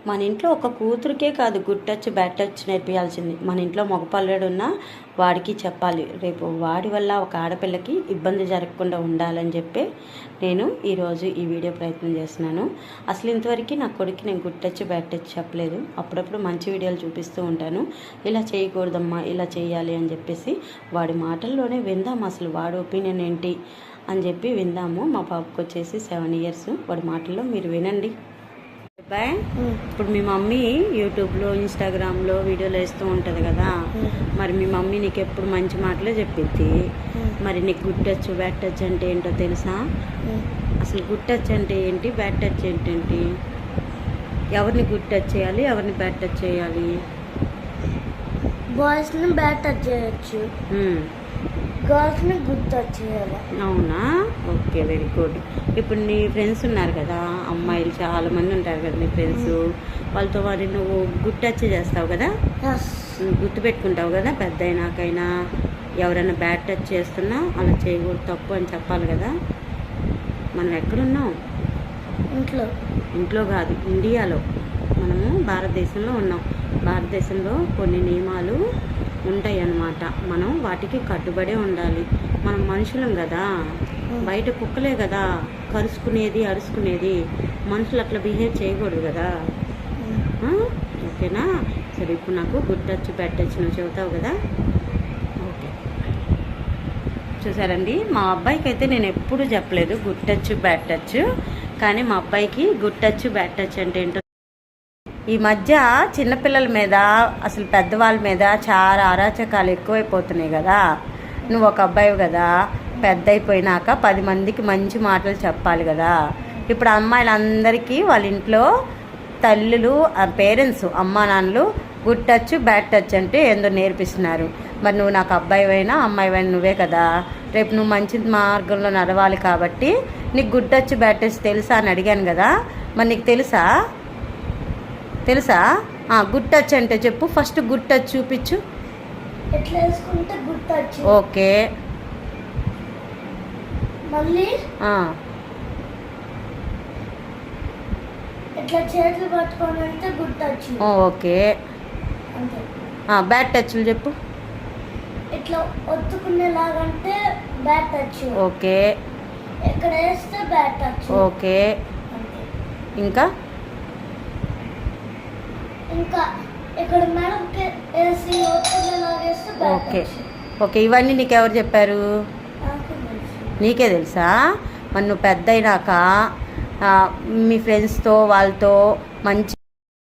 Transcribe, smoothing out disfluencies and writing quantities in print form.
మన ఇంట్లో ఒక కూతురికే కాదు గుడ్ టచ్ బ్యాడ్ టచ్ నేర్పించాల్సింది. మన ఇంట్లో మగపల్లెడున్నా వాడికి చెప్పాలి. రేపు వాడి వల్ల ఒక ఆడపిల్లకి ఇబ్బంది జరగకుండా ఉండాలని చెప్పి నేను ఈరోజు ఈ వీడియో ప్రయత్నం చేస్తున్నాను. అసలు ఇంతవరకు నా కొడుకు నేను గుడ్ టచ్ బ్యాడ్ టచ్ చెప్పలేదు. అప్పుడప్పుడు మంచి వీడియోలు చూపిస్తూ ఉంటాను. ఇలా చేయకూడదమ్మా, ఇలా చేయాలి అని చెప్పేసి వాడి మాటల్లోనే విందాం. అసలు వాడి ఒపీనియన్ ఏంటి అని చెప్పి విందాము. మా బాబుకి వచ్చేసి 7 years. వాడి మాటల్లో మీరు వినండి. బాయ్. ఇప్పుడు మీ మమ్మీ యూట్యూబ్లో ఇన్స్టాగ్రామ్లో వీడియోలు వేస్తూ ఉంటుంది కదా, మరి మీ మమ్మీ నీకు ఎప్పుడు మంచి మాటలే చెప్పిద్ది. మరి నీకు గుడ్ టచ్ బ్యాడ్ టచ్ అంటే ఏంటో తెలుసా? అసలు గుడ్ టచ్ అంటే ఏంటి, బ్యాడ్ టచ్ ఏంటంటే ఎవరిని గుడ్ టచ్ చేయాలి, ఎవరిని బ్యాడ్ టచ్ చేయాలి? బాయ్స్ని బ్యాడ్ టచ్ చేయొచ్చు, గర్ల్స్ని గుడ్ టచ్ చేయాలి. అవునా? Okay, very good. ఇప్పుడు నీ ఫ్రెండ్స్ ఉన్నారు కదా, అమ్మాయిలు చాలా మంది ఉంటారు కదా నీ ఫ్రెండ్స్, వాళ్ళతో మరి నువ్వు గుడ్ టచ్ చేస్తావు కదా, గుర్తుపెట్టుకుంటావు కదా పెద్ద అయినాకైనా ఎవరైనా బ్యాడ్ టచ్ చేస్తున్నా అలా చేయకూడదు, తప్పు అని చెప్పాలి కదా. మనం ఎక్కడున్నాం? ఇంట్లో కాదు, ఇండియాలో. మనము భారతదేశంలో ఉన్నాం. భారతదేశంలో కొన్ని నియమాలు ఉంటాయి అన్నమాట. మనం వాటికి కట్టుబడే ఉండాలి. మనం మనుషులం కదా, బయట కుక్కలే కదా కరుచుకునేది అరుచుకునేది. మనుషులు అట్లా బిహేవ్ చేయకూడదు కదా. ఓకేనా? సరే, ఇప్పుడు నాకు గుడ్ టచ్ బ్యాడ్ టచ్ నువ్వు చెబుతావు కదా. ఓకే, చూసారండి, మా అబ్బాయికి అయితే నేను ఎప్పుడు చెప్పలేదు గుడ్ టచ్ బ్యాడ్ టచ్. కానీ మా అబ్బాయికి గుడ్ టచ్ బ్యాడ్ టచ్ అంటే ఏంటో. ఈ మధ్య చిన్నపిల్లల మీద, అసలు పెద్దవాళ్ళ మీద చాలా అరాచకాలు ఎక్కువైపోతున్నాయి కదా. నువ్వు ఒక అబ్బాయి కదా, పెద్ద అయిపోయినాక 10 మందికి మంచి మాటలు చెప్పాలి కదా. ఇప్పుడు అమ్మాయిలందరికీ వాళ్ళ ఇంట్లో తల్లులు, పేరెంట్స్, అమ్మా నాన్నలు గుడ్ టచ్ బ్యాడ్ టచ్ అంటే ఏందో నేర్పిస్తున్నారు. మరి నువ్వు నాకు అబ్బాయి అయినా అమ్మాయి అయినా నువ్వే కదా. రేపు నువ్వు మంచి మార్గంలో నడవాలి కాబట్టి నీకు గుడ్ టచ్ బ్యాడ్ టచ్ తెలుసా అని అడిగాను కదా. మరి నీకు తెలుసా? గుడ్ టచ్ అంటే చెప్పు. ఫస్ట్ గుడ్ టచ్ చూపించు. ఎట్లా వేసుకుంటే గుడ్ టచ్. ఓకే, మళ్ళీ ఇట్లా చేతులు పట్టుకొని అంటే గుడ్ టచ్. ఓకే, బ్యాడ్ టచ్లు చెప్పు. ఇట్లా ఒత్తుకునేలాగంటే బ్యాడ్ టచ్. ఓకే, ఇక్కడ వేస్తే బ్యాడ్ టచ్. ఓకే, ఇంకా ఇక్కడ మేడంకి వేసి ఒత్తుకునేలాగేస్తే బ్యాడ్ టచ్. ఓకే, ఇవన్నీ నీకు ఎవరు చెప్పారు? నీకే తెలుసా? మరి నువ్వు పెద్ద అయినాక మీ ఫ్రెండ్స్తో వాళ్ళతో మంచి